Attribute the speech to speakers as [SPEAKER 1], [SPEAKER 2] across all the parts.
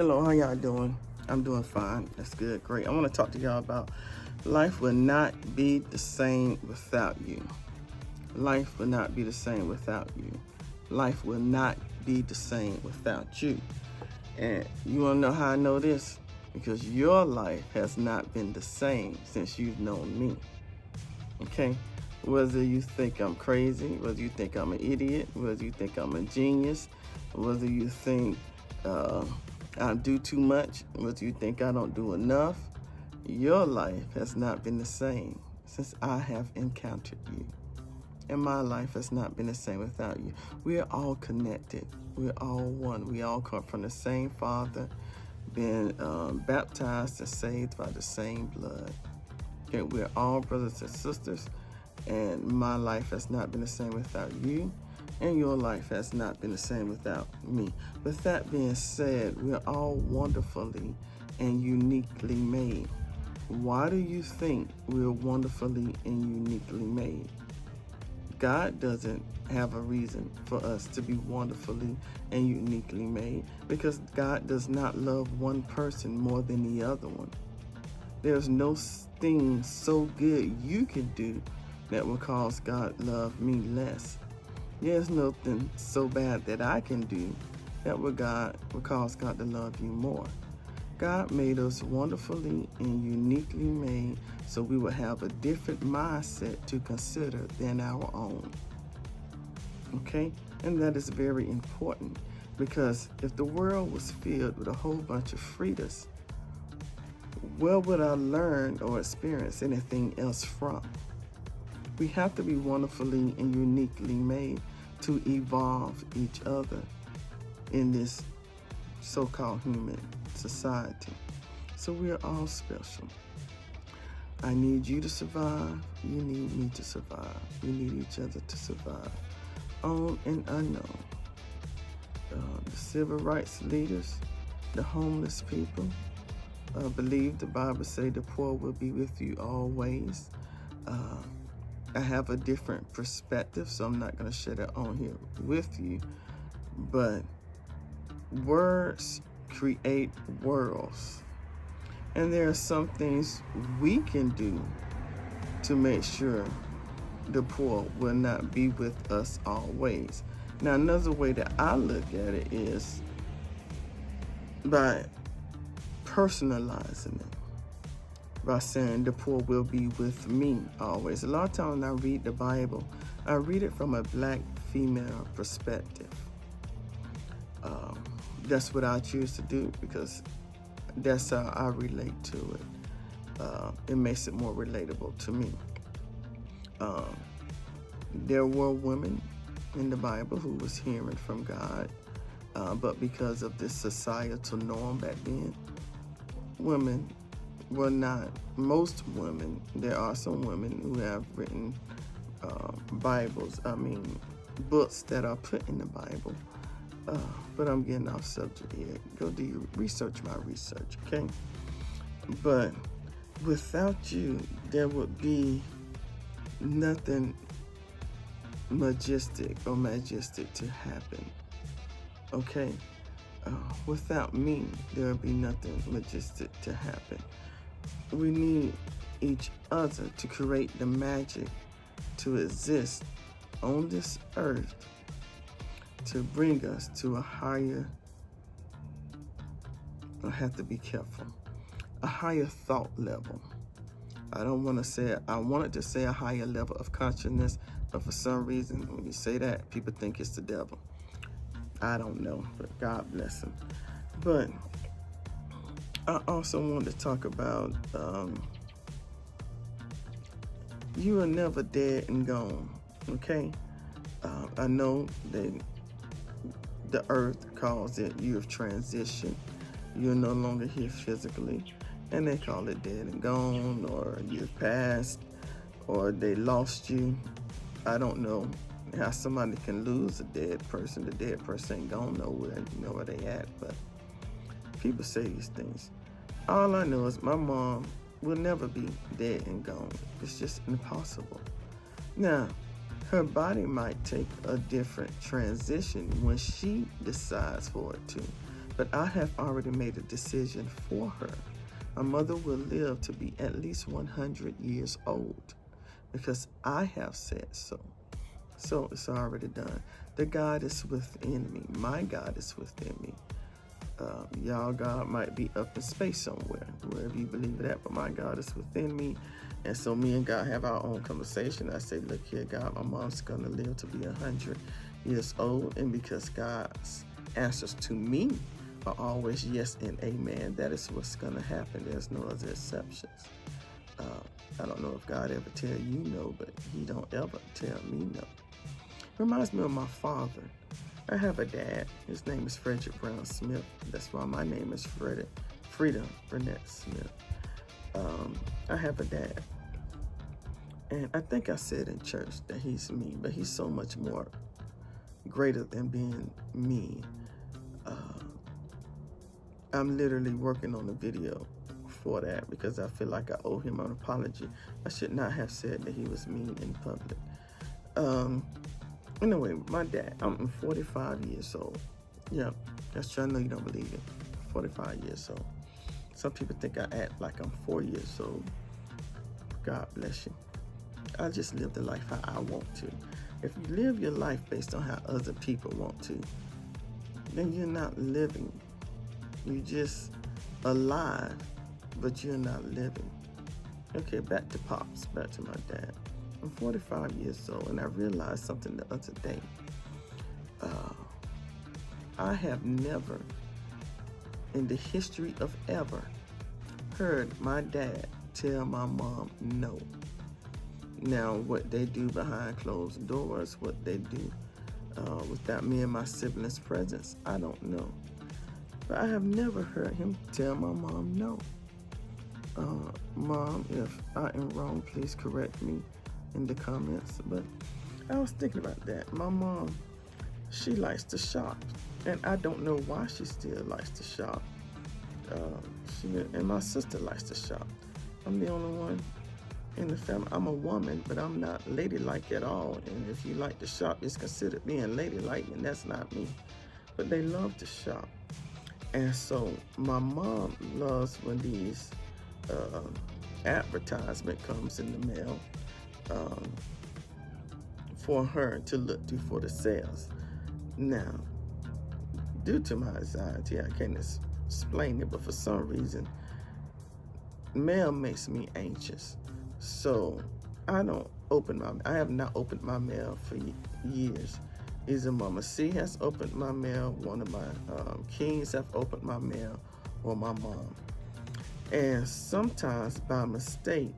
[SPEAKER 1] Hello, how y'all doing? I'm doing fine. That's good. Great. I want to talk to y'all about life will not be the same without you. Life will not be the same without you. Life will not be the same without you. And you want to know how I know this? Because your life has not been the same since you've known me. Okay? Whether you think I'm crazy, whether you think I'm an idiot, whether you think I'm a genius, whether you think I do too much, whether you think I don't do enough, your life has not been the same since I have encountered you. And my life has not been the same without you. We are all connected. We're all one. We all come from the same Father, been baptized and saved by the same blood. Okay, we're all brothers and sisters, and my life has not been the same without you, and your life has not been the same without me. With that being said, we're all wonderfully and uniquely made. Why do you think we're wonderfully and uniquely made? God doesn't have a reason for us to be wonderfully and uniquely made, because God does not love one person more than the other one. There's no thing so good you can do that will cause God love me less. There's nothing so bad that I can do that will cause God to love you more. God made us wonderfully and uniquely made so we will have a different mindset to consider than our own. Okay? And that is very important, because if the world was filled with a whole bunch of Fridas, where would I learn or experience anything else from? We have to be wonderfully and uniquely made to evolve each other in this so-called human society. So we are all special. I need you to survive. You need me to survive. We need each other to survive. On and unknown. The civil rights leaders, the homeless people, believe the Bible say the poor will be with you always. I have a different perspective, so I'm not going to share that on here with you. But words create worlds. And there are some things we can do to make sure the poor will not be with us always. Now, another way that I look at it is by personalizing it, by saying the poor will be with me always. A lot of times when I read the Bible, I read it from a black female perspective. That's what I choose to do, because that's how I relate to it. It makes it more relatable to me. There were women in the Bible who was hearing from God, but because of this societal norm back then, women were not, most women, there are some women who have written books that are put in the Bible. But I'm getting off subject here. Go do your research, my research, okay? But without you, there would be nothing majestic to happen, okay? Without me, there would be nothing majestic to happen. We need each other to create the magic to exist on this earth, to bring us to a higher, I have to be careful, a higher thought level. I wanted to say a higher level of consciousness, but for some reason, when you say that, people think it's the devil. I don't know, but God bless him. But I also want to talk about you are never dead and gone, okay? I know that the earth calls it you have transitioned. You're no longer here physically, and they call it dead and gone, or you've passed, or they lost you. I don't know how somebody can lose a dead person. The dead person ain't gone nowhere. You know where they at, but people say these things. All I know is my mom will never be dead and gone. It's just impossible. Now, her body might take a different transition when she decides for it to. but I have already made a decision for her. My mother will live to be at least 100 years old because I have said so. So it's already done. The God is within me. My God is within me. Y'all God might be up in space somewhere, wherever you believe it at, but my God is within me. And so me and God have our own conversation. I say, look here, God, my mom's going to live to be 100 years old. And because God's answers to me are always yes and amen, that is what's going to happen. There's no other exceptions. I don't know if God ever tell you no, but he don't ever tell me no. Reminds me of my father. I have a dad. His name is Frederick Brown Smith. That's why my name is Frida Burnett Smith. I have a dad. And I think I said in church that he's me, but he's so much more greater than being me. I'm literally working on a video for that because I feel like I owe him an apology. I should not have said that he was mean in public. Anyway, my dad, I'm 45 years old. Yeah, that's true. I know you don't believe it. 45 years old. Some people think I act like I'm 4 years old. God bless you. I just live the life how I want to. If you live your life based on how other people want to, then you're not living. You're just alive, but you're not living. Okay, back to Pops, back to my dad. I'm 45 years old, and I realized something the other day. I have never, in the history of ever, heard my dad tell my mom no. Now, what they do behind closed doors, what they do without me and my siblings' presence, I don't know. But I have never heard him tell my mom no. Mom, if I am wrong, please correct me in the comments. But I was thinking about that. My mom, she likes to shop, and I don't know why she still likes to shop. And my sister likes to shop. I'm the only one in the family. I'm a woman, but I'm not ladylike at all. And if you like to shop, it's considered being ladylike, and that's not me. But they love to shop. And so my mom loves when these advertisement comes in the mail for her to look through for the sales. Now, due to my anxiety, I can't explain it, but for some reason, mail makes me anxious. So I have not opened my mail for years. Either Mama C has opened my mail, one of my kings have opened my mail, or my mom. And sometimes by mistake,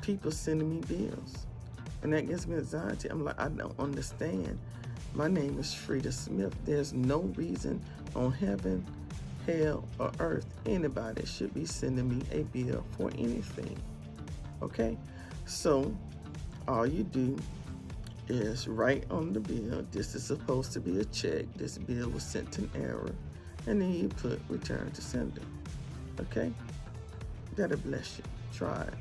[SPEAKER 1] people sending me bills. And that gives me anxiety. I'm like, I don't understand. My name is Frida Smith. There's no reason on heaven, hell, or earth anybody should be sending me a bill for anything. Okay? So all you do is write on the bill, this is supposed to be a check, this bill was sent in error, and then you put return to sender. Okay? That'll bless you. Try it.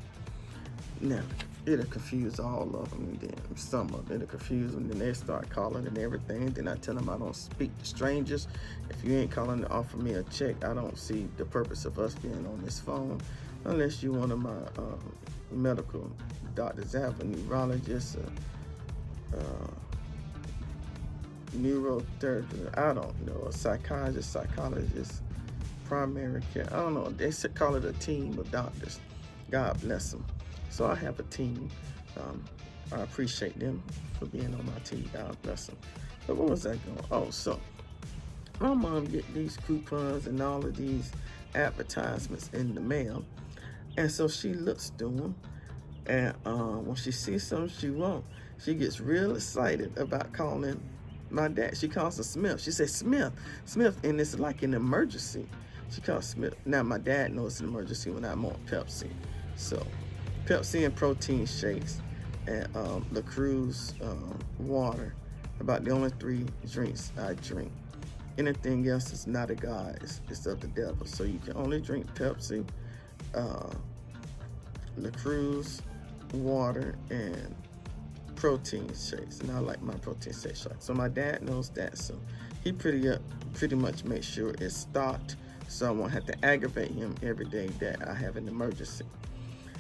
[SPEAKER 1] Now, it'll confuse all of them, and then some of them, it'll confuse them, then they start calling and everything. Then I tell them I don't speak to strangers. If you ain't calling to offer me a check, I don't see the purpose of us being on this phone, unless you're one of my medical doctors. I have a neurologist, neurotherapist, I don't know, a psychologist, primary care, I don't know, they should call it a team of doctors. God bless them. So I have a team. I appreciate them for being on my team. God bless them. But what was that going? Oh, so my mom get these coupons and all of these advertisements in the mail, and so she looks through them, and when she sees something she wants, she gets real excited about calling my dad. She calls him Smith. She says, Smith, and it's like an emergency. She calls Smith. Now, my dad knows it's an emergency when I'm on Pepsi. So, Pepsi and protein shakes and La Cruz water, about the only 3 drinks I drink. Anything else is not a God, it's of the devil. So you can only drink Pepsi, La Cruz water, and protein shakes. And I like my protein shakes. So my dad knows that. So he pretty much makes sure it's stocked, so I won't have to aggravate him every day that I have an emergency.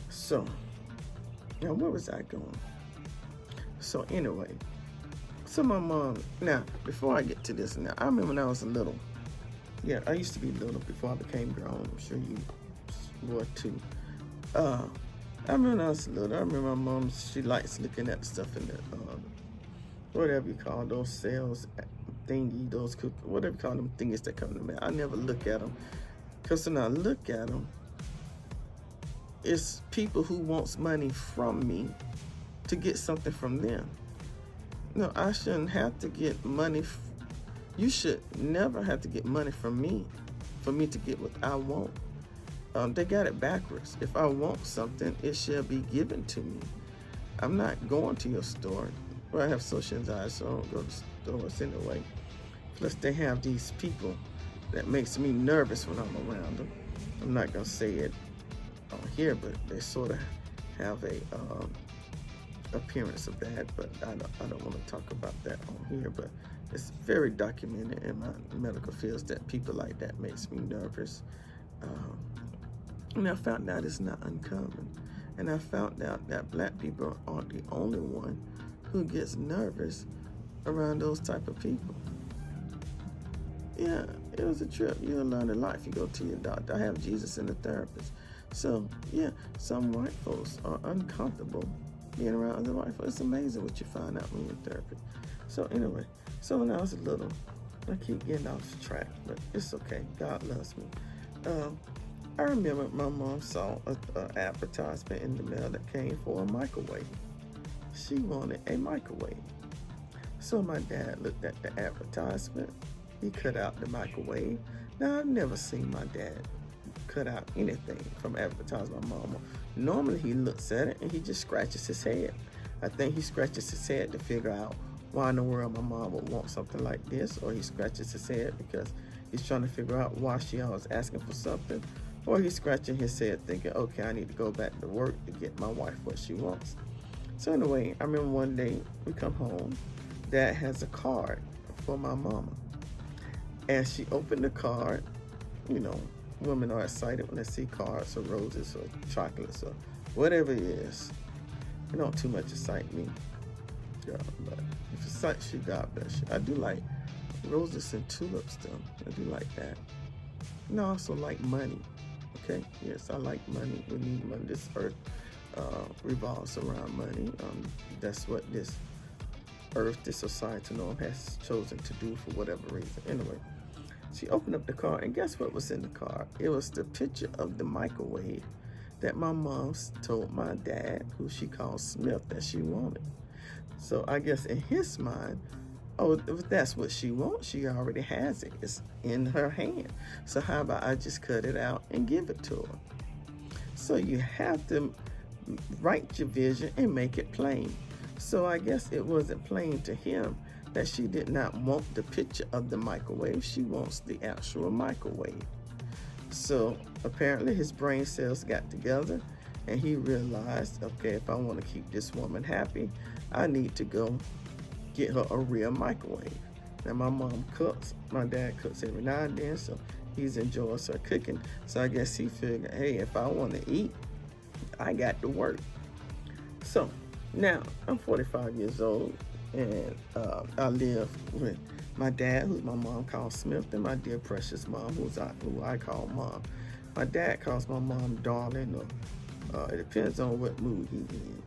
[SPEAKER 1] So, now where was I going? So anyway, so my mom, now before I get to this, now I remember when I was little. Yeah, I used to be little before I became grown. I'm sure you were too. I remember when I was little. I remember my mom, she likes looking at the stuff in the whatever you call those cells thingy, those whatever you call them thingies that come to me. I never look at them, because when I look at them, it's people who wants money from me to get something from them. No, I shouldn't have to get money. You should never have to get money from me for me to get what I want. They got it backwards. If I want something, it shall be given to me. I'm not going to your store. Well, I have social anxiety, so I don't go to stores anyway. Plus, they have these people that makes me nervous when I'm around them. I'm not gonna say it on here, but they sort of have a appearance of that. But I don't want to talk about that on here. But it's very documented in my medical fields that people like that makes me nervous. And I found out it's not uncommon. And I found out that black people aren't the only one who gets nervous around those type of people. Yeah, it was a trip. You'll learn a lot if you go to your doctor. I have Jesus and a therapist. So, yeah, some white folks are uncomfortable being around other white folks. It's amazing what you find out when you're in therapy. So anyway, so when I was little, I keep getting off track, but it's okay. God loves me. I remember my mom saw an advertisement in the mail that came for a microwave. She wanted a microwave. So my dad looked at the advertisement. He cut out the microwave. Now, I've never seen my dad cut out anything from advertising my mama. Normally, he looks at it and he just scratches his head. I think he scratches his head to figure out why in the world my mom would want something like this, or he scratches his head because he's trying to figure out why she always asking for something, or he's scratching his head thinking, okay, I need to go back to work to get my wife what she wants. So anyway, I remember one day we come home, Dad has a card for my mama. And she opened the card. You know, women are excited when they see cards or roses or chocolates or whatever it is. It don't too much excite me, girl, but if it excites you, God bless you. I do like roses and tulips though. I do like that. And I also like money. Okay, yes, I like money. We need money. This earth revolves around money. That's what this earth, this societal norm has chosen to do for whatever reason. Anyway, she opened up the card, and guess what was in the card? It was the picture of the microwave that my mom told my dad, who she called Smith, that she wanted. So I guess in his mind, oh, if that's what she wants, she already has it. It's in her hand. So how about I just cut it out and give it to her? So you have to write your vision and make it plain. So I guess it wasn't plain to him that she did not want the picture of the microwave. She wants the actual microwave. So apparently his brain cells got together and he realized, okay, if I want to keep this woman happy, I need to go get her a real microwave. Now my mom cooks, my dad cooks every now and then, so he's enjoys her cooking. So I guess he figured, hey, if I want to eat, I got to work. So now I'm 45 years old, and I live with my dad, who my mom calls Smith, and my dear precious mom, who I call Mom. My dad calls my mom Darling, or it depends on what mood he's in.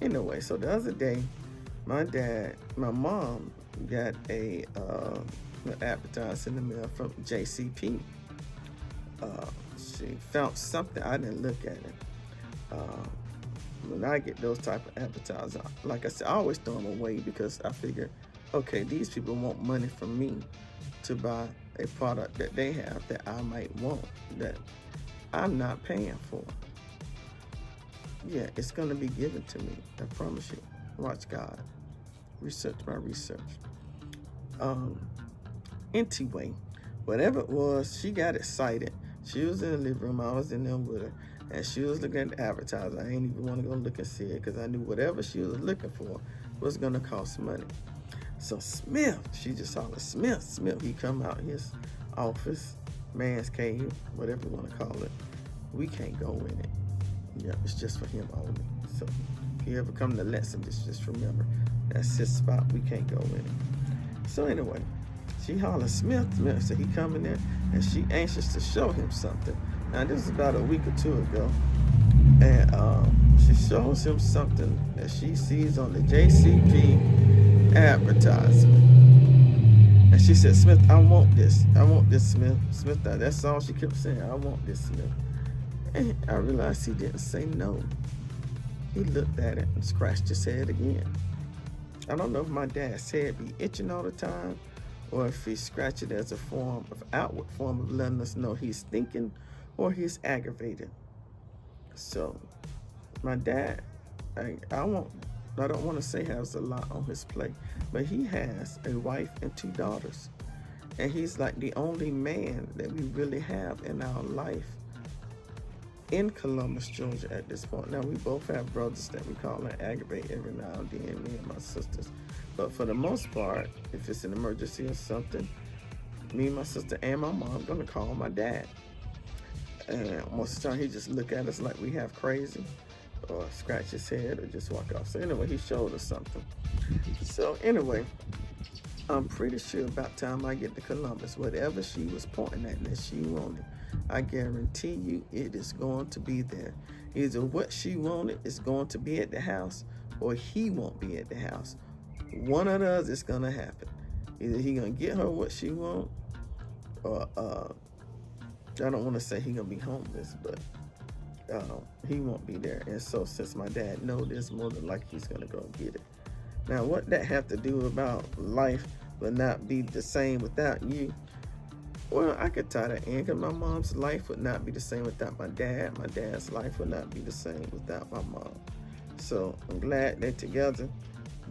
[SPEAKER 1] Anyway, so the other day, my mom got an advertisement in the mail from JCP. She found something, I didn't look at it. When I get those type of advertisers, like I said, I always throw them away because I figure, okay, these people want money from me to buy a product that they have that I might want, that I'm not paying for. Yeah, it's going to be given to me. I promise you. Watch God. Research my research. Anyway, whatever it was, she got excited. She was in the living room. I was in there with her. And she was looking at the advertising. I ain't even want to go look and see it because I knew whatever she was looking for was going to cost money. So Smith, she just hollered, Smith, Smith. He come out his office, man's cave, whatever you want to call it. We can't go in it. Yeah, it's just for him only. So if you ever come to Letzon, just remember, that's his spot. We can't go in it. So anyway, she hollered, Smith, Smith. So he come in there, and she anxious to show him something. Now, this is about a week or two ago. And she shows him something that she sees on the JCP advertisement. And she said, Smith, I want this. I want this, Smith. Smith, that's all she kept saying. I want this, Smith. And I realized he didn't say no. He looked at it and scratched his head again. I don't know if my dad's head be itching all the time, or if he scratched it as a form of outward form of letting us know he's thinking or he's aggravated. So my dad, I don't want to say has a lot on his plate, but he has a wife and 2 daughters. And he's like the only man that we really have in our life in Columbus, Georgia at this point. Now, we both have brothers that we call and aggravate every now and then, me and my sisters. But for the most part, if it's an emergency or something, me, my sister, and my mom gonna call my dad. And most of the time, he just look at us like we have crazy, or scratch his head, or just walk off. So anyway, he showed us something. So anyway, I'm pretty sure about time I get to Columbus, whatever she was pointing at that she wanted, I guarantee you it is going to be there. Either what she wanted is going to be at the house, or he won't be at the house. One of the others is going to happen. Either he going to get her what she want, or I don't want to say he going to be homeless, but he won't be there. And so since my dad knows this, more than likely he's going to go get it. Now, what that have to do about life will not be the same without you? Well, I could tie that in, because my mom's life would not be the same without my dad. My dad's life would not be the same without my mom. So I'm glad they're together,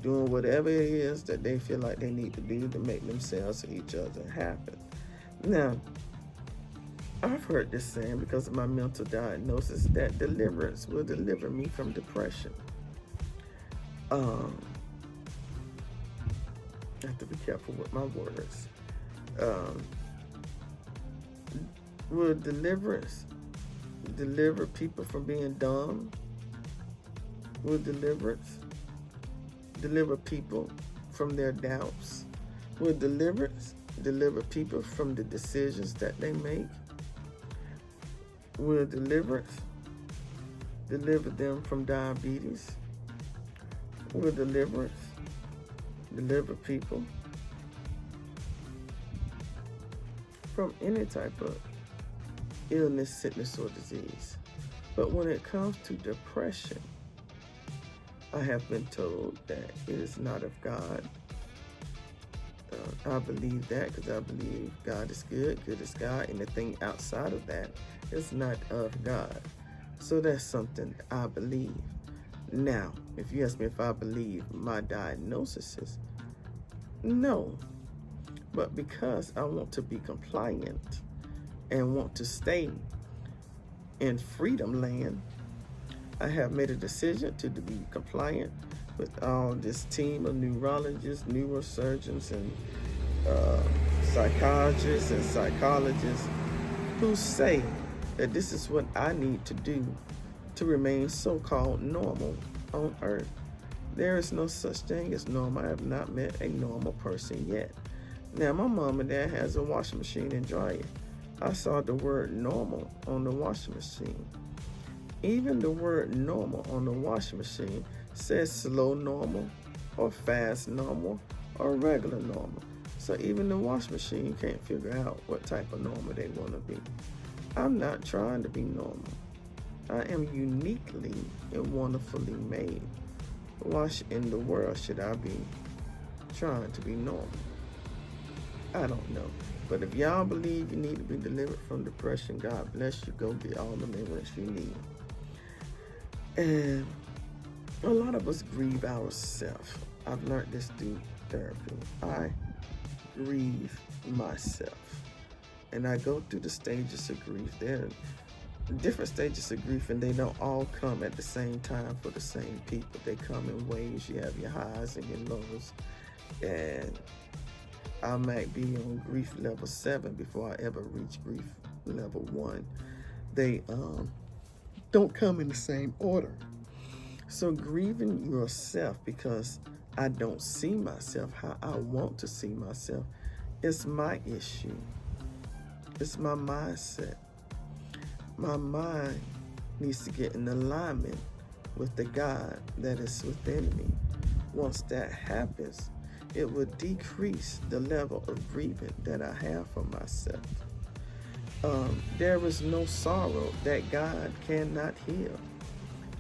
[SPEAKER 1] doing whatever it is that they feel like they need to do to make themselves and each other happy. Now, I've heard this saying because of my mental diagnosis that deliverance will deliver me from depression. I have to be careful with my words. Will deliverance deliver people from being dumb? Will deliverance deliver people from their doubts? Will deliverance deliver people from the decisions that they make? Will deliverance deliver them from diabetes? Will deliverance deliver people from any type of illness, sickness, or disease? But when it comes to depression, I have been told that it is not of God. I believe that because I believe God is good, good is God. Anything outside of that is not of God. So that's something I believe. Now, if you ask me if I believe my diagnosis is, no. But because I want to be compliant and want to stay in freedom land, I have made a decision to be compliant with all this team of neurologists, neurosurgeons, and psychiatrists and psychologists who say that this is what I need to do to remain so-called normal on earth. There is no such thing as normal. I have not met a normal person yet. Now, my mom and dad has a washing machine and dryer. I saw the word normal on the washing machine. Even the word normal on the washing machine says slow normal, or fast normal, or regular normal. So even the washing machine can't figure out what type of normal they want to be. I'm not trying to be normal. I am uniquely and wonderfully made. Why in the world should I be trying to be normal? I don't know. But if y'all believe you need to be delivered from depression, God bless you. Go get all the deliverance you need. And a lot of us grieve ourselves. I've learned this through therapy. I grieve myself. And I go through the stages of grief. There are different stages of grief, and they don't all come at the same time for the same people. They come in waves. You have your highs and your lows. And I might be on grief level 7 before I ever reach grief level 1. They don't come in the same order. So grieving yourself because I don't see myself how I want to see myself is my issue. It's my mindset. My mind needs to get in alignment with the God that is within me. Once that happens, it will decrease the level of grieving that I have for myself. There is no sorrow that God cannot heal.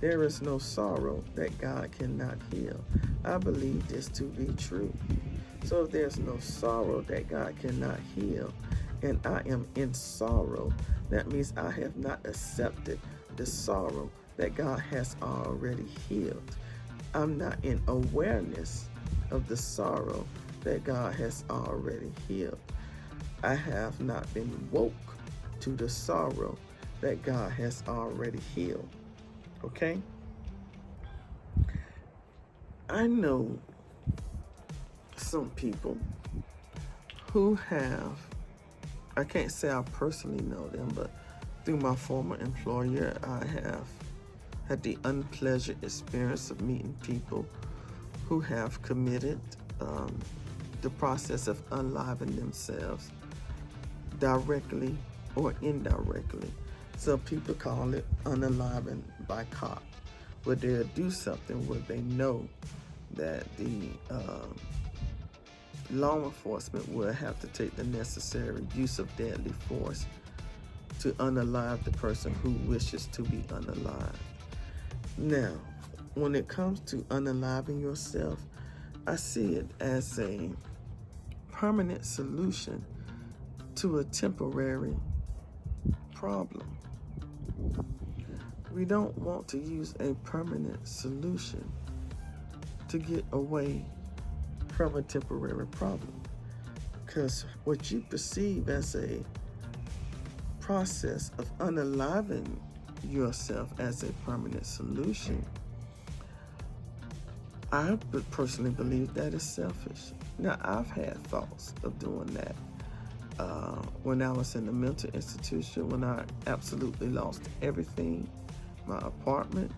[SPEAKER 1] There is no sorrow that God cannot heal. I believe this to be true. So if there's no sorrow that God cannot heal, and I am in sorrow, that means I have not accepted the sorrow that God has already healed. I'm not in awareness of the sorrow that God has already healed. I have not been woke to the sorrow that God has already healed. Okay? I know some people who have, I can't say I personally know them, but through my former employer, I have had the unpleasant experience of meeting people who have committed the process of unaliving themselves directly or indirectly. Some people call it unaliving by cop, where they'll do something where they know that the law enforcement will have to take the necessary use of deadly force to unalive the person who wishes to be unalived. Now, when it comes to unaliving yourself, I see it as a permanent solution to a temporary problem. We don't want to use a permanent solution to get away from a temporary problem, because what you perceive as a process of unaliving yourself as a permanent solution, I personally believe that is selfish. Now, I've had thoughts of doing that when I was in the mental institution, when I absolutely lost everything, my apartment,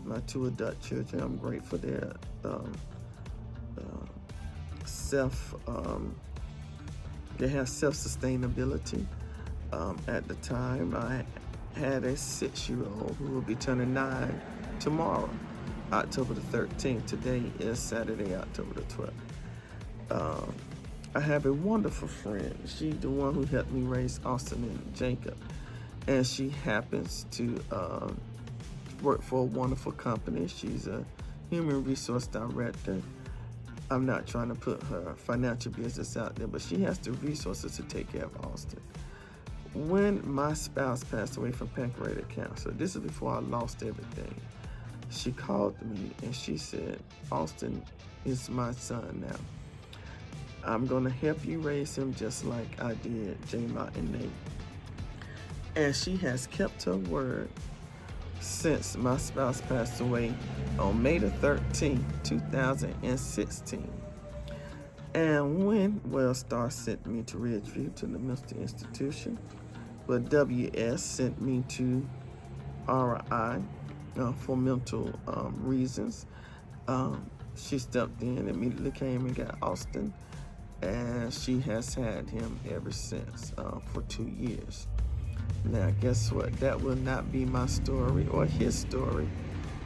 [SPEAKER 1] my 2 adult children. I'm grateful their they have self-sustainability. At the time, I had a 6-year-old who will be turning 9 tomorrow, October the 13th. Today is Saturday, October the 12th. I have a wonderful friend. She's the one who helped me raise Austin and Jacob. And she happens to work for a wonderful company. She's a human resource director. I'm not trying to put her financial business out there, but she has the resources to take care of Austin. When my spouse passed away from pancreatic cancer, this is before I lost everything, she called me and she said, Austin is my son now. I'm going to help you raise him just like I did J-Mont and Nate. And she has kept her word since my spouse passed away on May the 13th, 2016. And when Wellstar sent me to Ridgeview to the mental institution, but WS sent me to RI for mental reasons, she stepped in, immediately came and got Austin, and she has had him ever since for 2 years. Now, guess what? That will not be my story or his story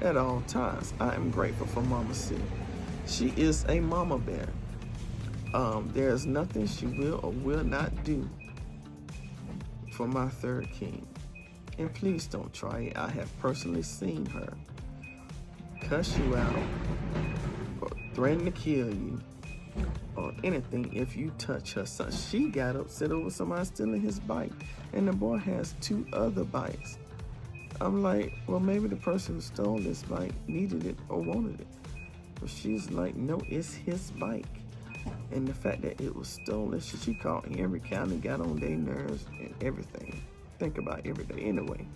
[SPEAKER 1] at all times. I am grateful for Mama C. She is a mama bear. There is nothing she will or will not do for my third king. And please don't try it. I have personally seen her cuss you out or threaten to kill you or anything if you touch her son. She got upset over somebody stealing his bike, and the boy has 2 other bikes. I'm like, well, maybe the person who stole this bike needed it or wanted it. But she's like, no, it's his bike. And the fact that it was stolen, she called Henry County, got on their nerves and everything. Think about every day. Anyway,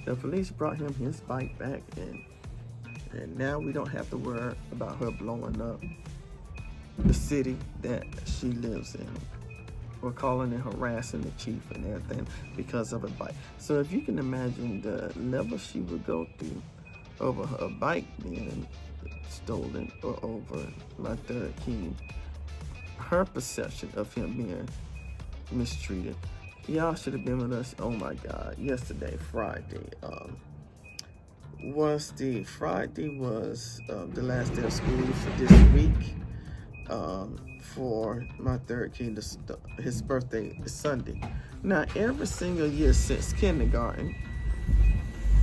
[SPEAKER 1] the police brought him his bike back, and now we don't have to worry about her blowing up the city that she lives in. Were calling and harassing the chief and everything because of a bike. So if you can imagine the level she would go through over her bike being stolen or over my third king, her perception of him being mistreated. Y'all should have been with us. Oh my God! Yesterday, Friday, was the last day of school for this week. For my third king, his birthday is Sunday. Now, every single year since kindergarten,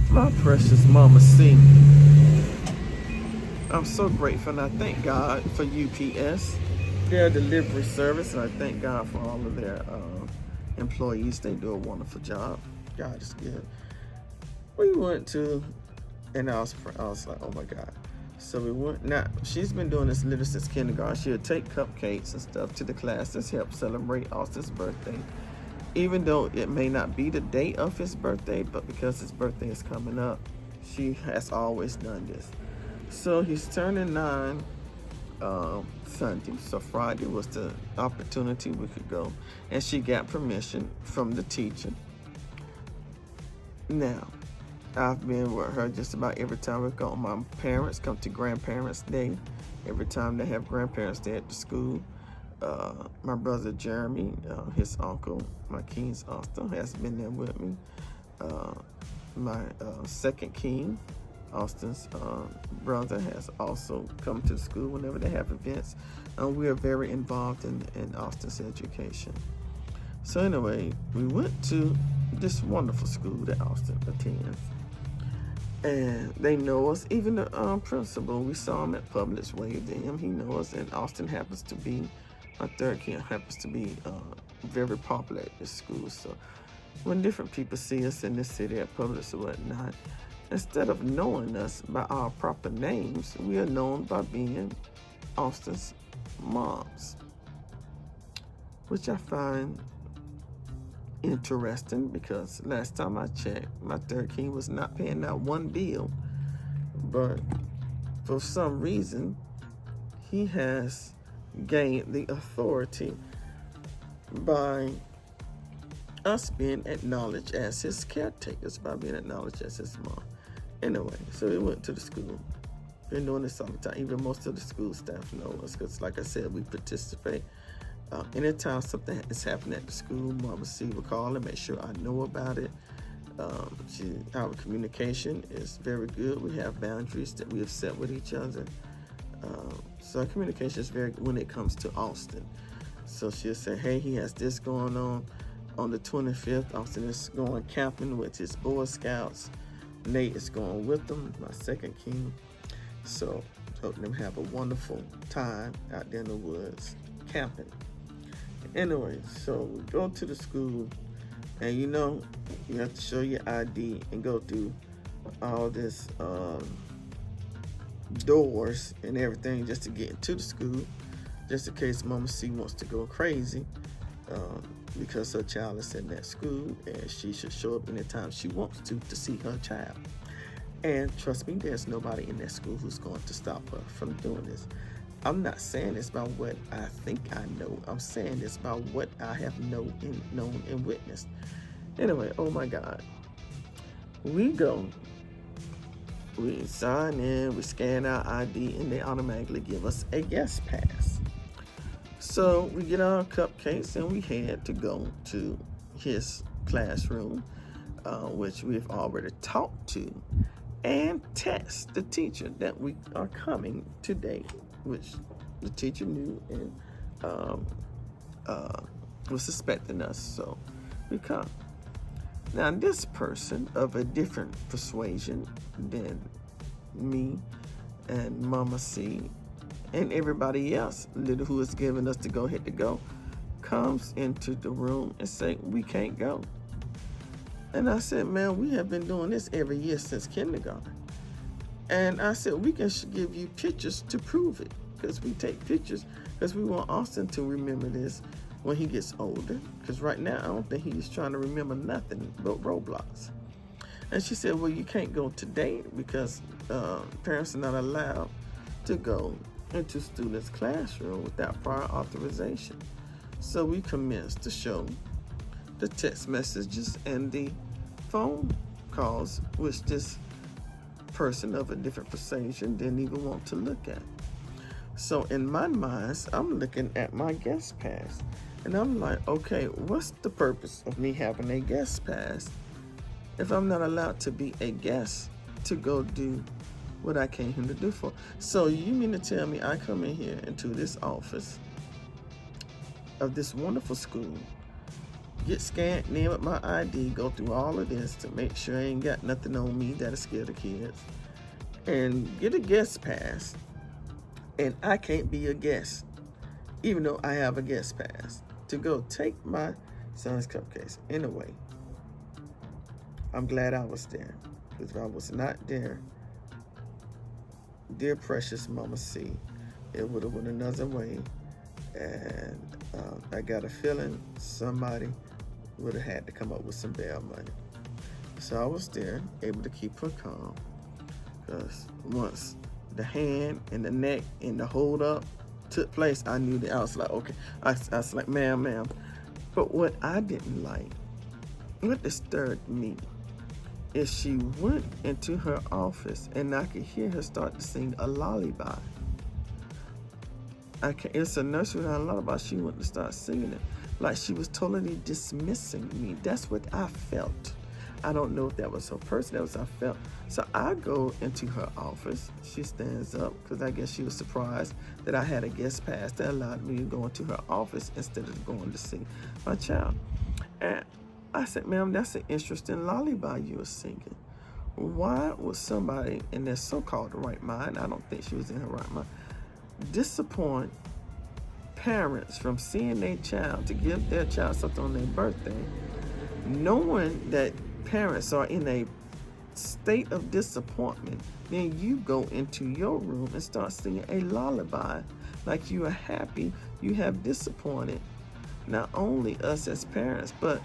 [SPEAKER 1] my precious Mama C, I'm so grateful, and I thank God for UPS, their delivery service, and I thank God for all of their employees. They do a wonderful job. God is good. We went to, and I was like, oh my God. So we went. Now, she's been doing this literally since kindergarten. She'll take cupcakes and stuff to the classes, help celebrate Austin's birthday. Even though it may not be the day of his birthday, but because his birthday is coming up, she has always done this. So he's turning 9 Sunday. So Friday was the opportunity we could go. And she got permission from the teacher. Now, I've been with her just about every time we go. My parents come to Grandparents' Day. Every time they have Grandparents' Day at the school. My brother Jeremy, his uncle, my King's Austin, has been there with me. My second king, Austin's brother, has also come to the school whenever they have events. We are very involved in Austin's education. So anyway, we went to this wonderful school that Austin attends. And they know us. Even the principal, we saw him at Publix, waved to him. He knows us. And Austin happens to be, my third king happens to be very popular at this school. So when different people see us in the city at Publix or whatnot, instead of knowing us by our proper names, we are known by being Austin's moms, which I find interesting because last time I checked, my third king was not paying that one bill, but for some reason he has gained the authority by us being acknowledged as his caretakers, by being acknowledged as his mom. Anyway, so we went to the school. Been doing this all the time. Even most of the school staff know us because, like I said, we participate. Anytime something is happening at the school, Mama C will call and make sure I know about it. Our communication is very good. We have boundaries that we have set with each other. So our communication is very good when it comes to Austin. So she'll say, hey, he has this going on the 25th. Austin is going camping with his Boy Scouts. Nate is going with them, my second king. So hope them have a wonderful time out there in the woods camping. Anyway, so we go to the school, and you have to show your ID and go through all this doors and everything just to get into the school, just in case Mama C wants to go crazy because her child is in that school, and she should show up anytime she wants to see her child. And trust me, there's nobody in that school who's going to stop her from doing this. I'm not saying this about what I think I know. I'm saying this about what I have known and witnessed. Anyway, oh my God. We go. We sign in, we scan our ID, and they automatically give us a guest pass. So we get our cupcakes and we head to go to his classroom, which we've already talked to, and test the teacher that we are coming today, which the teacher knew and was suspecting us, so we come. Now, this person of a different persuasion than me and Mama C and everybody else who is giving us the go ahead to go comes into the room and say, we can't go. And I said, man, we have been doing this every year since kindergarten. And I said, we can give you pictures to prove it, because we take pictures because we want Austin to remember this when he gets older, because right now I don't think he's trying to remember nothing but Roblox. And she said, well, you can't go today because parents are not allowed to go into students' classroom without prior authorization. So we commenced to show the text messages and the phone calls, which this person of a different persuasion didn't even want to look at. So in my mind, I'm looking at my guest pass, and I'm like, okay, what's the purpose of me having a guest pass if I'm not allowed to be a guest to go do what I came here to do for? So you mean to tell me I come in here into this office of this wonderful school, get scanned in with my ID, go through all of this to make sure I ain't got nothing on me that'll scare the kids, and get a guest pass, and I can't be a guest, even though I have a guest pass, to go take my son's cupcakes? Anyway, I'm glad I was there, because if I was not there, dear precious Mama C, it would have went another way, and I got a feeling somebody would have had to come up with some bail money. So I was there, able to keep her calm, because once the hand and the neck and the hold up took place, I knew that I was like, okay. I was like, ma'am. But what I didn't like, what disturbed me, is she went into her office and I could hear her start to sing a lullaby. It's a nursery rhyme lullaby. She went to start singing it like she was totally dismissing me. That's what I felt. I don't know if that was her person. That was I felt. So I go into her office. She stands up because I guess she was surprised that I had a guest pass that allowed me to go into her office instead of going to see my child. And I said, ma'am, that's an interesting lullaby you were singing. Why would somebody in their so-called right mind, I don't think she was in her right mind, disappoint parents from seeing their child to give their child something on their birthday, knowing that parents are in a state of disappointment? Then you go into your room and start singing a lullaby like you are happy you have disappointed not only us as parents, but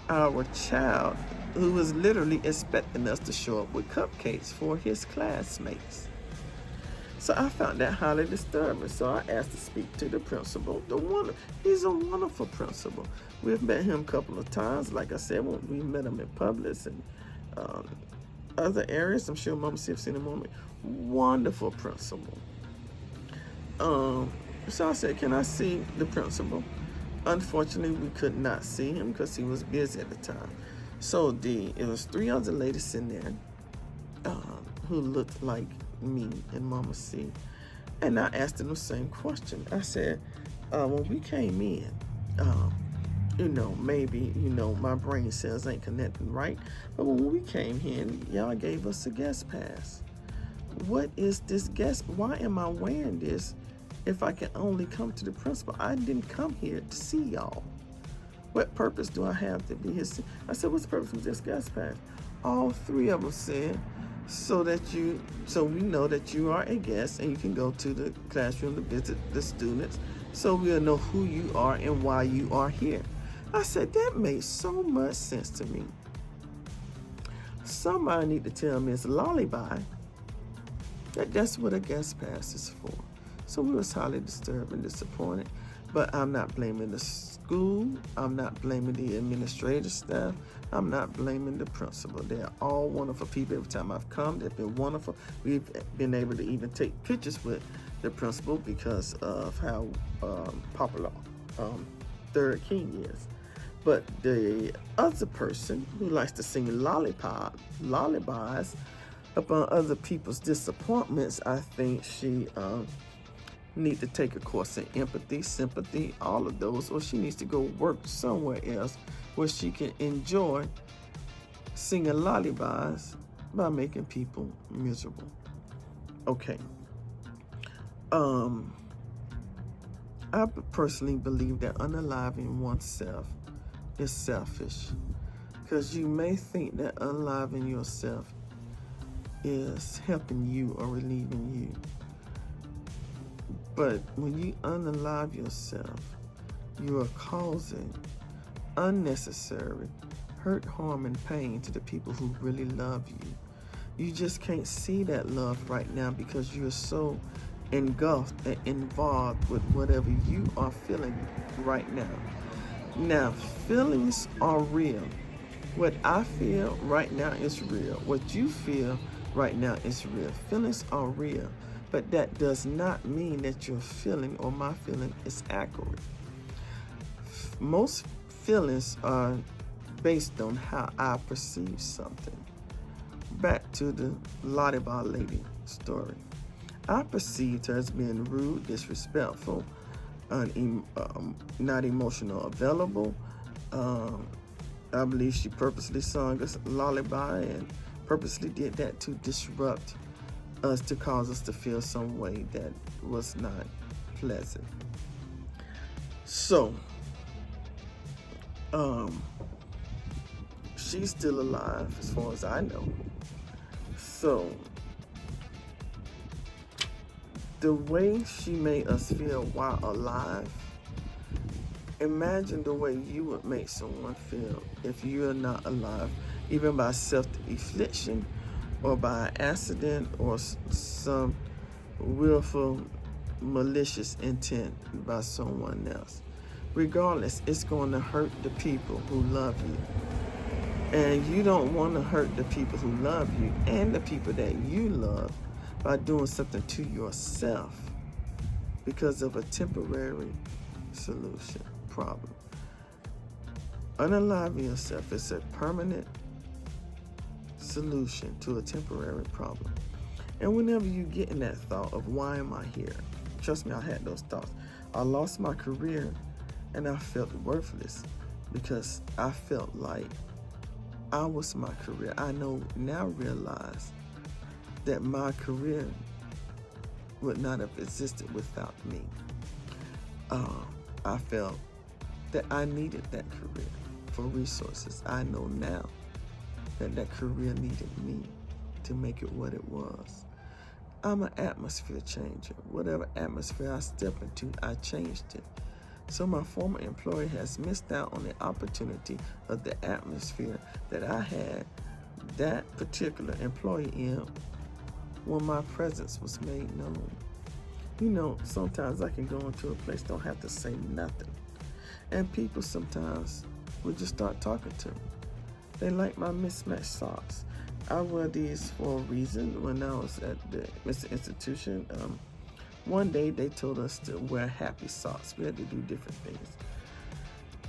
[SPEAKER 1] our child, who was literally expecting us to show up with cupcakes for his classmates. So I found that highly disturbing. So I asked to speak to the principal. He's a wonderful principal. We've met him a couple of times. Like I said, we met him in Publix and other areas. I'm sure Mama C have seen him on me. Wonderful principal. So I said, can I see the principal? Unfortunately, we could not see him because he was busy at the time. So it was 3 other ladies sitting there who looked like me and Mama C. And I asked them the same question. I said, when we came in, maybe, my brain cells ain't connecting right. But when we came in, y'all gave us a guest pass. What is this guest? Why am I wearing this if I can only come to the principal? I didn't come here to see y'all. What purpose do I have to be here? I said, what's the purpose of this guest pass? All 3 of them said, so we know that you are a guest and you can go to the classroom to visit the students, so we'll know who you are and why you are here. I said, that made so much sense to me. Somebody need to tell Miss Lullaby that's what a guest pass is for. So we was highly disturbed and disappointed, but I'm not blaming the school. I'm not blaming the administrative staff. I'm not blaming the principal. They're all wonderful people. Every time I've come, they've been wonderful. We've been able to even take pictures with the principal because of how popular Third King is. But the other person who likes to sing lullabies upon other people's disappointments, I think she need to take a course in empathy, sympathy, all of those, or she needs to go work somewhere else where she can enjoy singing lullabies by making people miserable. Okay. I personally believe that unaliving oneself is selfish, because you may think that unaliving yourself is helping you or relieving you. But when you unalive yourself, you are causing unnecessary hurt, harm, and pain to the people who really love you. You just can't see that love right now because you're so engulfed and involved with whatever you are feeling right now. Now, feelings are real. What I feel right now is real. What you feel right now is real. Feelings are real, but that does not mean that your feeling or my feeling is accurate. Most feelings are based on how I perceive something. Back to the Lottie Bar lady story. I perceived her as being rude, disrespectful, not emotional available. I believe she purposely sung us a lullaby and purposely did that to disrupt us, to cause us to feel some way that was not pleasant. So, she's still alive as far as I know. So, the way she made us feel while alive, imagine the way you would make someone feel if you're not alive, even by self-infliction or by accident or some willful, malicious intent by someone else. Regardless, it's going to hurt the people who love you. And you don't want to hurt the people who love you and the people that you love by doing something to yourself because of a temporary problem. Unaliving yourself is a permanent solution to a temporary problem. And whenever you get in that thought of why am I here? Trust me, I had those thoughts. I lost my career and I felt worthless because I felt like I was my career. I now realize that my career would not have existed without me. I felt that I needed that career for resources. I know now that that career needed me to make it what it was. I'm an atmosphere changer. Whatever atmosphere I step into, I changed it. So my former employer has missed out on the opportunity of the atmosphere that I had that particular employee in when my presence was made known. You know, sometimes I can go into a place, don't have to say nothing. And people sometimes will just start talking to me. They like my mismatched socks. I wear these for a reason. When I was at the Mr. Institution, one day they told us to wear happy socks. We had to do different things.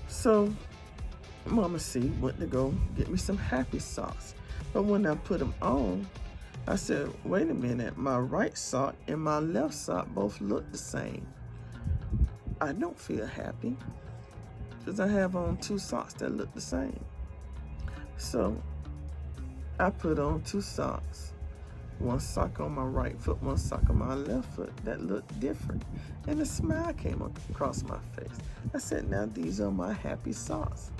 [SPEAKER 1] So Mama C went to go get me some happy socks. But when I put them on, I said, wait a minute, my right sock and my left sock both look the same. I don't feel happy because I have on two socks that look the same. So I put on two socks, one sock on my right foot, one sock on my left foot that looked different. And a smile came across my face. I said, now these are my happy socks.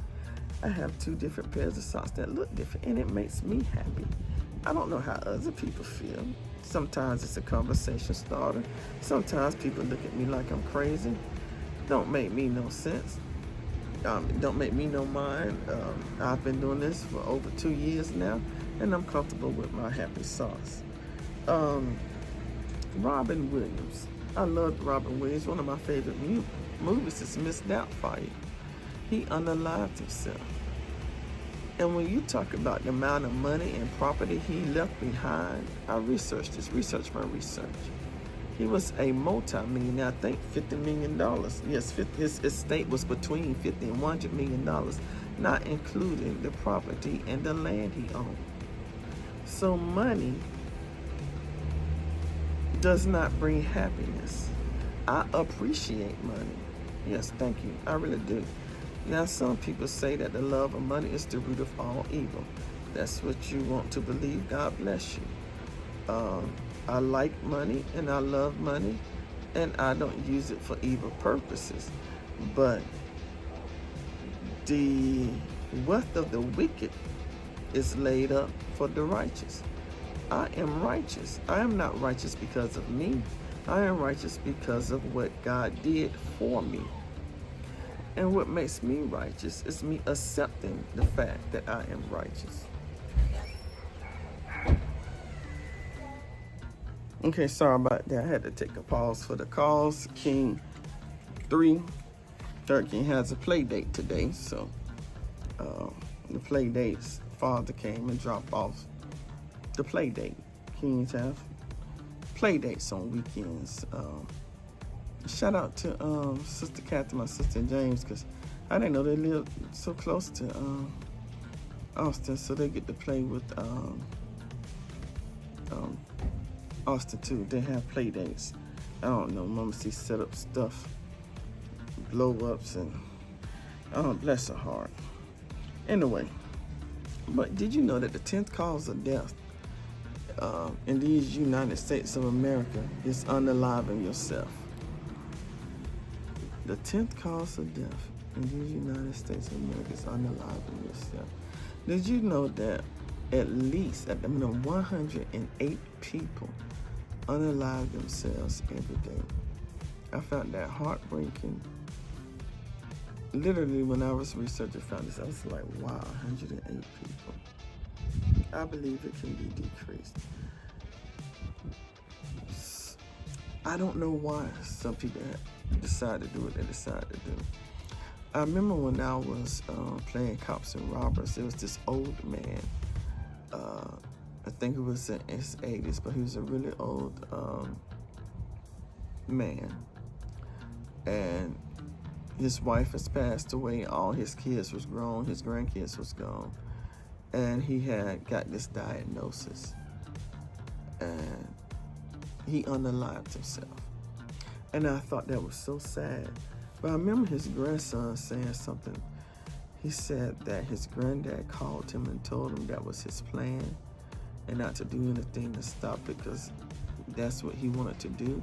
[SPEAKER 1] I have two different pairs of socks that look different and it makes me happy. I don't know how other people feel. Sometimes it's a conversation starter. Sometimes people look at me like I'm crazy. Don't make me no sense. Don't make me no mind. I've been doing this for over 2 years now, and I'm comfortable with my happy sauce. Robin Williams. I loved Robin Williams. One of my favorite movies is Miss Doubtfire. He unalived himself. And when you talk about the amount of money and property he left behind, I researched my research. He was a multi-millionaire, I think $50 million. Yes, his estate was between $50 and $100 million, not including the property and the land he owned. So money does not bring happiness. I appreciate money. Yes, thank you. I really do. Now, some people say that the love of money is the root of all evil. That's what you want to believe. God bless you. I like money and I love money, and I don't use it for evil purposes. But the wealth of the wicked is laid up for the righteous. I am righteous. I am not righteous because of me. I am righteous because of what God did for me. And what makes me righteous is me accepting the fact that I am righteous. Okay, sorry about that. I had to take a pause for the calls. King 3, Third King has a play date today, so the play date's father came and dropped off the play date. Kings have play dates on weekends. Shout out to Sister Catherine, my sister James, because I didn't know they lived so close to Austin, so they get to play with Austin too. They have play dates. I don't know, Mama C set up stuff, blow ups, and bless her heart. Anyway, but did you know that the 10th cause of death in these United States of America is unaliving yourself? The 10th cause of death in these United States of America is unaliving yourself. Did you know that at the minimum 108 people unalive themselves every day? I found that heartbreaking. Literally, when I was researching, found this, I was like, wow, 108 people. I believe it can be decreased. I don't know why some people decide to do what they decide to do. I remember when I was playing cops and robbers, there was this old man. I think it was in his 80s, but he was a really old man. And his wife has passed away. All his kids was grown. His grandkids was gone. And he had got this diagnosis. And he unalived himself. And I thought that was so sad. But I remember his grandson saying something. He said that his granddad called him and told him that was his plan and not to do anything to stop it, because that's what he wanted to do,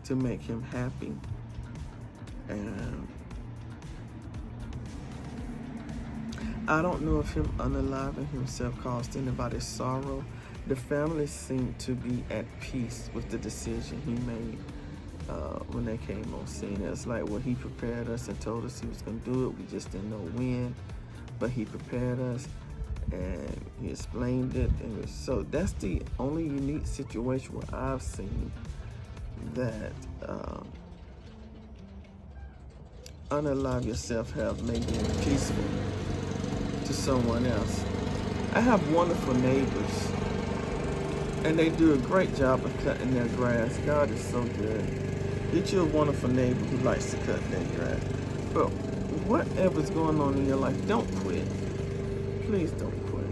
[SPEAKER 1] to make him happy. And I don't know if him unaliving himself caused anybody sorrow. The family seemed to be at peace with the decision he made when they came on scene. It's like, well, he prepared us and told us he was going to do it. We just didn't know when, but he prepared us and he explained it. And so that's the only unique situation where I've seen that unalive yourself have made you peaceful to someone else. I have wonderful neighbors, and they do a great job of cutting their grass. God is so good. Get you a wonderful neighbor who likes to cut their grass. But whatever's going on in your life, don't quit. Please don't quit.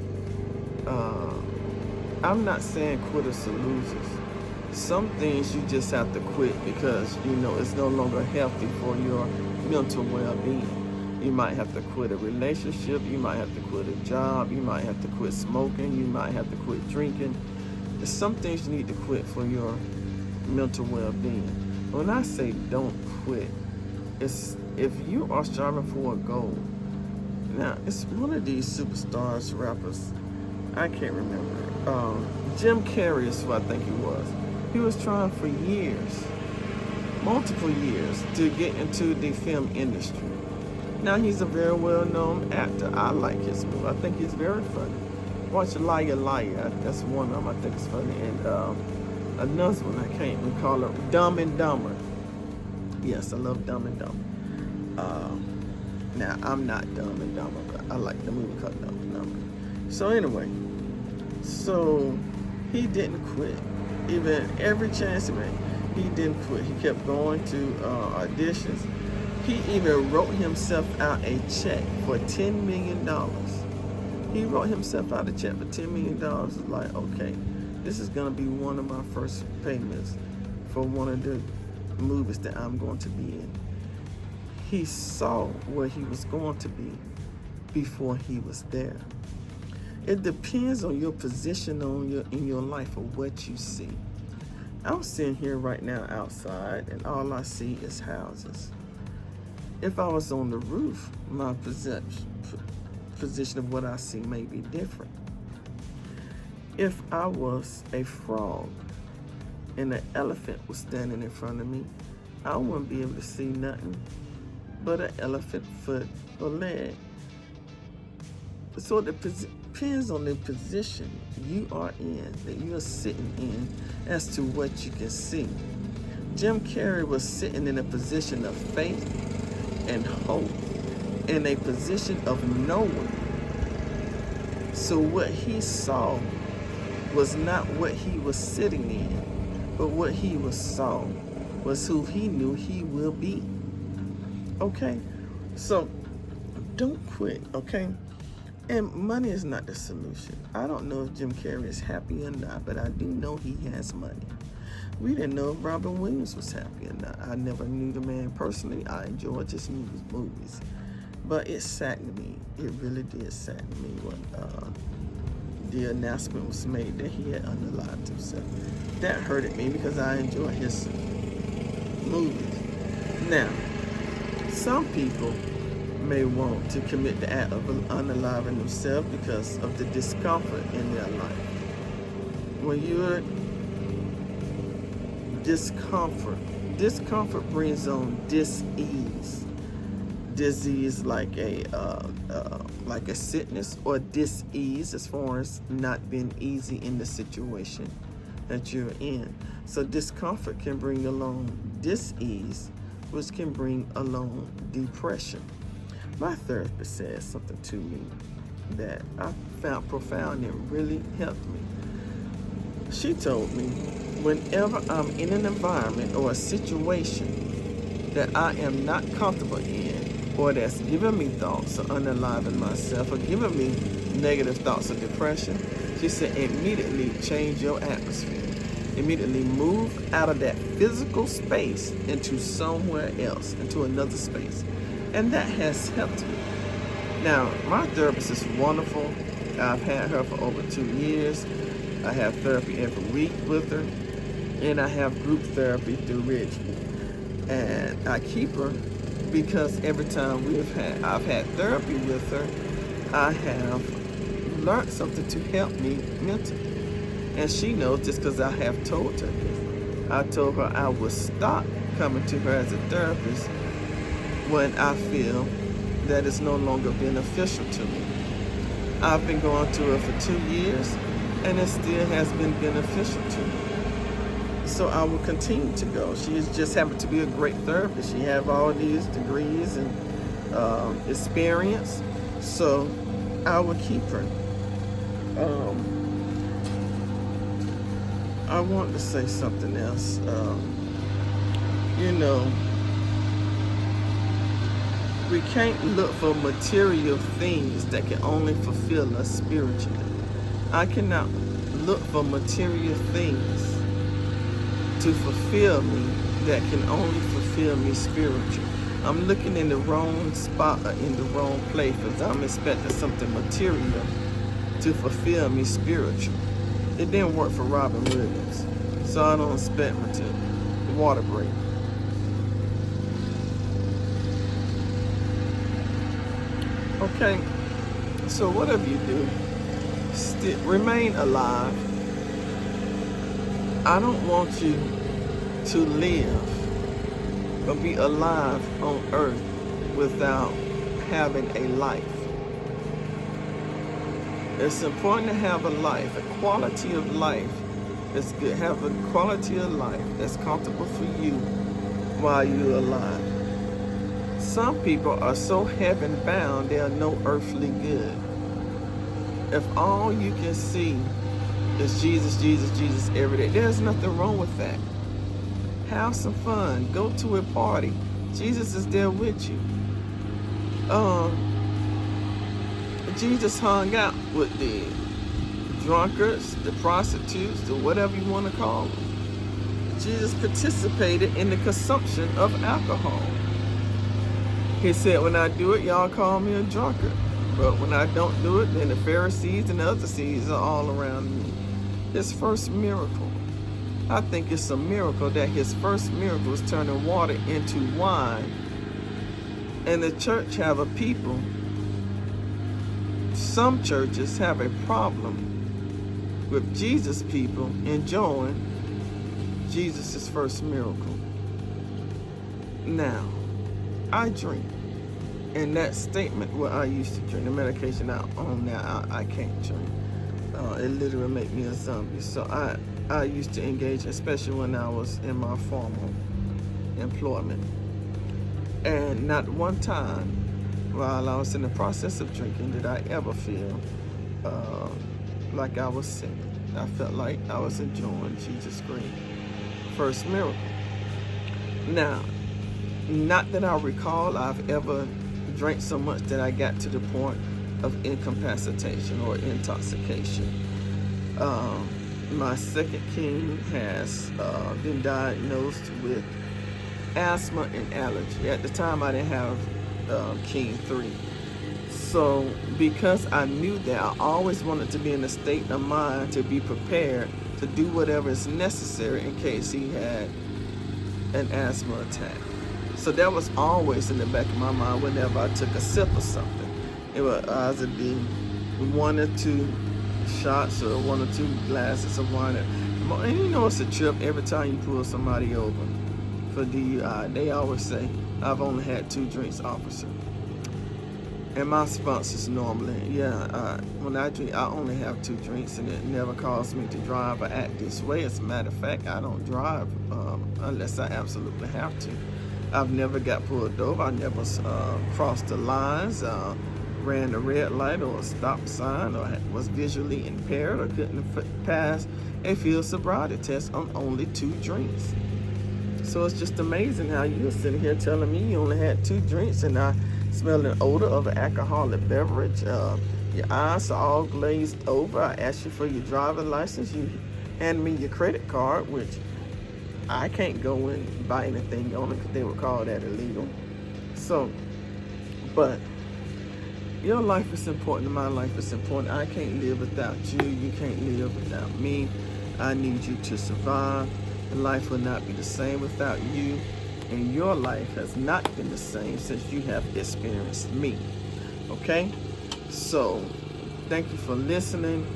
[SPEAKER 1] I'm not saying quitters are losers. Some things you just have to quit because, you know, it's no longer healthy for your mental well-being. You might have to quit a relationship. You might have to quit a job. You might have to quit smoking. You might have to quit drinking. There's some things you need to quit for your mental well-being. When I say don't quit, it's if you are striving for a goal. Now, it's one of these superstars rappers. I can't remember. Jim Carrey is who I think he was. He was trying for years, multiple years, to get into the film industry. Now, he's a very well-known actor. I like his movie. I think he's very funny. Watch Liar Liar. That's one of them. I think it's funny. And another one, I can't recall it. Dumb and Dumber. Yes, I love Dumb and Dumber. Now, I'm not Dumb and Dumber, but I like the movie called Dumb and Dumber. So anyway, so he didn't quit. Even every chance he made, he didn't quit. He kept going to auditions. He even wrote himself out a check for $10 million. He wrote himself out a check for $10 million. It's like, okay, this is going to be one of my first payments for one of the movies that I'm going to be in. He saw where he was going to be before he was there. It depends on your position in your life or what you see. I'm sitting here right now outside, and all I see is houses. If I was on the roof, my position of what I see may be different. If I was a frog and an elephant was standing in front of me, I wouldn't be able to see nothing but an elephant foot or leg. So the depends on the position you are in, that you are sitting in, as to what you can see. Jim Carrey was sitting in a position of faith and hope, in a position of knowing. So what he saw was not what he was sitting in, but what he saw was who he knew he will be. Okay? So don't quit, okay? And money is not the solution. I don't know if Jim Carrey is happy or not, but I do know he has money. We didn't know if Robin Williams was happy or not. I never knew the man personally. I enjoyed his movies. But it saddened me. It really did sadden me when the announcement was made that he had unalived himself. That hurted me because I enjoy his movies. Now, some people may want to commit the act of unaliving themselves because of the discomfort in their life. When you're discomfort brings on dis-ease. Disease like a sickness, or dis-ease as far as not being easy in the situation that you're in. So discomfort can bring along dis-ease, which can bring along depression. My therapist said something to me that I found profound and really helped me. She told me, whenever I'm in an environment or a situation that I am not comfortable in, or that's giving me thoughts of unaliving myself, or giving me negative thoughts of depression, she said, immediately change your atmosphere. Immediately move out of that physical space into somewhere else, into another space. And that has helped me. Now, my therapist is wonderful. I've had her for over 2 years. I have therapy every week with her, and I have group therapy through Ridgeview. And I keep her because every time I've had therapy with her, I have learned something to help me mentally. And she knows this because I have told her this. I told her I would stop coming to her as a therapist when I feel that it's no longer beneficial to me. I've been going to her for 2 years, and it still has been beneficial to me. So I will continue to go. She has just happened to be a great therapist. She have all these degrees and experience. So I will keep her. I want to say something else. We can't look for material things that can only fulfill us spiritually. I cannot look for material things to fulfill me that can only fulfill me spiritually. I'm looking in the wrong spot or in the wrong place because I'm expecting something material to fulfill me spiritually. It didn't work for Robin Williams, so I don't expect me to. Water break. Okay, so whatever you do, remain alive. I don't want you to live or be alive on earth without having a life. It's important to have a life. A quality of life is good. Have a quality of life that's comfortable for you while you're alive. Some people are so heaven bound they are no earthly good. If all you can see is Jesus, Jesus, Jesus every day, there's nothing wrong with that. Have some fun. Go to a party. Jesus is there with you. Jesus hung out with the drunkards, the prostitutes, or whatever you want to call them. Jesus participated in the consumption of alcohol. He said, when I do it, y'all call me a drunkard. But when I don't do it, then the Pharisees and the other seeds are all around me. His first miracle. I think it's a miracle that his first miracle was turning water into wine. And the church have a people. Some churches have a problem with Jesus people enjoying Jesus' first miracle. Now, I drink. And that statement, well, I used to drink the medication I own now, I can't drink. It literally made me a zombie. So I used to engage, especially when I was in my formal employment. And not one time while I was in the process of drinking did I ever feel like I was sinning. I felt like I was enjoying Jesus' great first miracle. Now, not that I recall I've ever drank so much that I got to the point of incapacitation or intoxication. My second king has been diagnosed with asthma and allergy. At the time, I didn't have King 3. So because I knew that, I always wanted to be in a state of mind to be prepared to do whatever is necessary in case he had an asthma attack. So that was always in the back of my mind whenever I took a sip of something. It would either be 1 or 2 shots or 1 or 2 glasses of wine. And you know it's a trip every time you pull somebody over for DUI. They always say, I've only had 2 drinks, officer. And my response is normally, when I drink, I only have 2 drinks, and it never caused me to drive or act this way. As a matter of fact, I don't drive unless I absolutely have to. I've never got pulled over. I never crossed the lines, ran a red light or a stop sign, or was visually impaired or couldn't pass a field sobriety test on only 2 drinks. So it's just amazing how you're sitting here telling me you only had 2 drinks, and I smell an odor of an alcoholic beverage. Your eyes are all glazed over. I asked you for your driver's license. You hand me your credit card, which I can't go and buy anything on it because they would call that illegal. So, but your life is important and my life is important. I can't live without you. You can't live without me. I need you to survive. Life will not be the same without you. And your life has not been the same since you have experienced me. Okay? So, thank you for listening.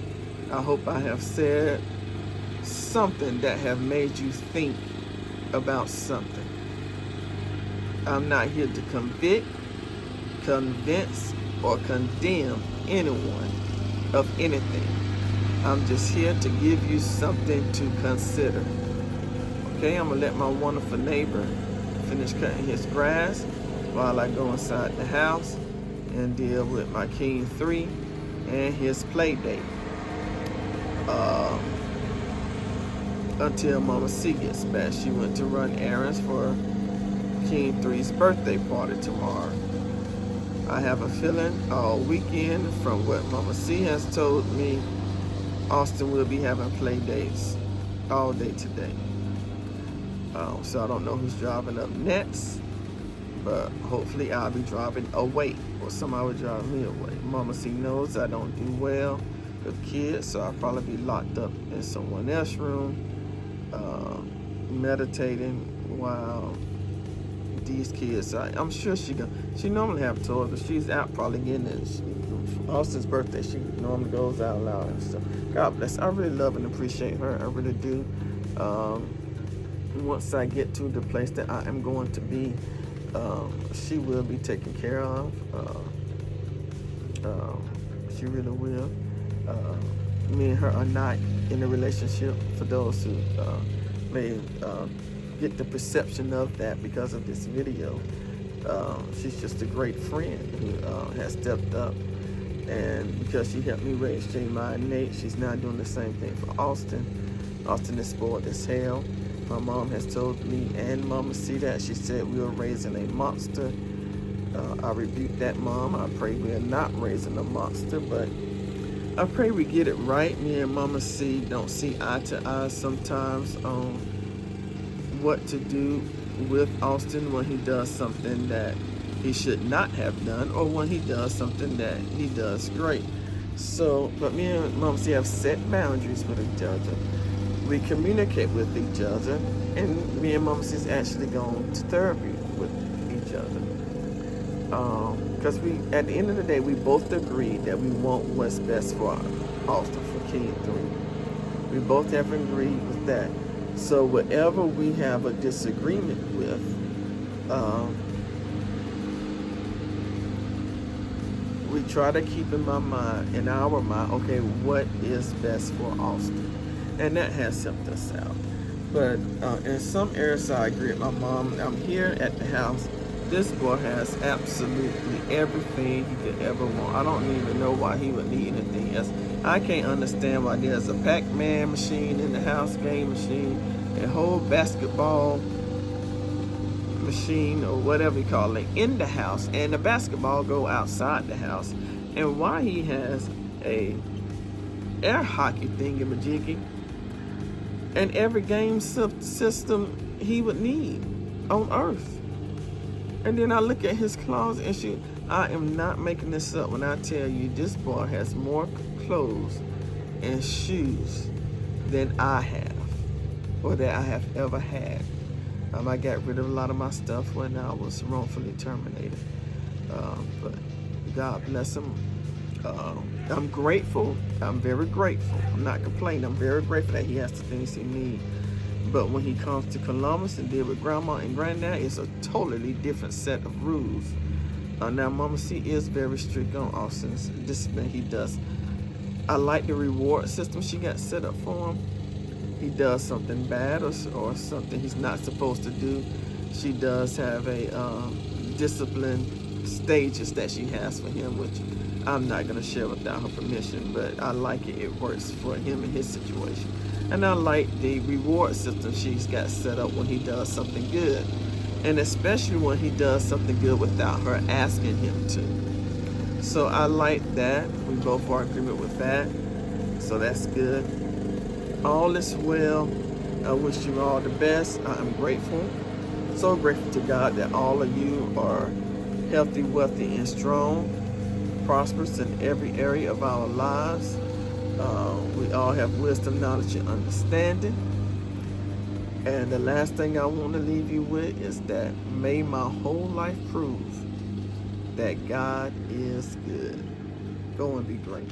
[SPEAKER 1] I hope I have said something that have made you think about something. I'm not here to convict, convince, or condemn anyone of anything. I'm just here to give you something to consider. Okay, I'm gonna let my wonderful neighbor finish cutting his grass while I go inside the house and deal with my King 3 and his play date. Until Mama C gets back. She went to run errands for King 3's birthday party tomorrow. I have a feeling all weekend, from what Mama C has told me, Austin will be having play dates all day today. So I don't know who's driving up next, but hopefully I'll be driving away, or somebody will drive me away. Mama C knows I don't do well with kids, so I'll probably be locked up in someone else's room, meditating while these kids. I'm sure she normally have toys, but she's out probably getting it. Austin's birthday, she normally goes out loud and stuff. God bless. I really love and appreciate her. I really do. Once I get to the place that I am going to be, she will be taken care of. She really will. Me and her are not in a relationship, for those who may get the perception of that because of this video. She's just a great friend who has stepped up, and because she helped me raise J-My and Nate, she's now doing the same thing for Austin. Austin is spoiled as hell. My mom has told me and Mama C that. She said we are raising a monster. I rebuked that, Mom. I pray we are not raising a monster, but I pray we get it right. Me and Mama C don't see eye to eye sometimes on what to do with Austin when he does something that he should not have done, or when he does something that he does great. So, but me and Mama C have set boundaries with each other. We communicate with each other, and me and Mama C's actually gone to therapy with each other. Because at the end of the day, we both agree that we want what's best for Austin, for King 3. We both have agreed with that. So whatever we have a disagreement with, we try to keep in my mind, in our mind, okay, what is best for Austin? And that has helped us out. But in some areas, I agree with my mom. I'm here at the house. This boy has absolutely everything he could ever want. I don't even know why he would need anything else. I can't understand why there's a Pac-Man machine in the house, game machine, a whole basketball machine or whatever you call it in the house, and the basketball go outside the house. And why he has a air hockey thingamajiggy and every game system he would need on earth. And then I look at his closet and shoot, I am not making this up when I tell you this boy has more clothes and shoes than I have, or that I have ever had. I got rid of a lot of my stuff when I was wrongfully terminated. But God bless him. I'm grateful. I'm very grateful. I'm not complaining. I'm very grateful that he has the things he needs. But when he comes to Columbus and deal with grandma and granddad, it's a totally different set of rules. Now, Mama C is very strict on Austin's discipline. He does. I like the reward system she got set up for him. He does something bad or something he's not supposed to do. She does have a discipline stages that she has for him, which I'm not going to share without her permission, but I like it. It works for him in his situation. And I like the reward system she's got set up when he does something good. And especially when he does something good without her asking him to. So I like that. We both are in agreement with that. So that's good. All is well. I wish you all the best. I am grateful. So grateful to God that all of you are healthy, wealthy, and strong. Prosperous in every area of our lives. We all have wisdom, knowledge, and understanding. And the last thing I want to leave you with is that may my whole life prove that God is good. Go and be great.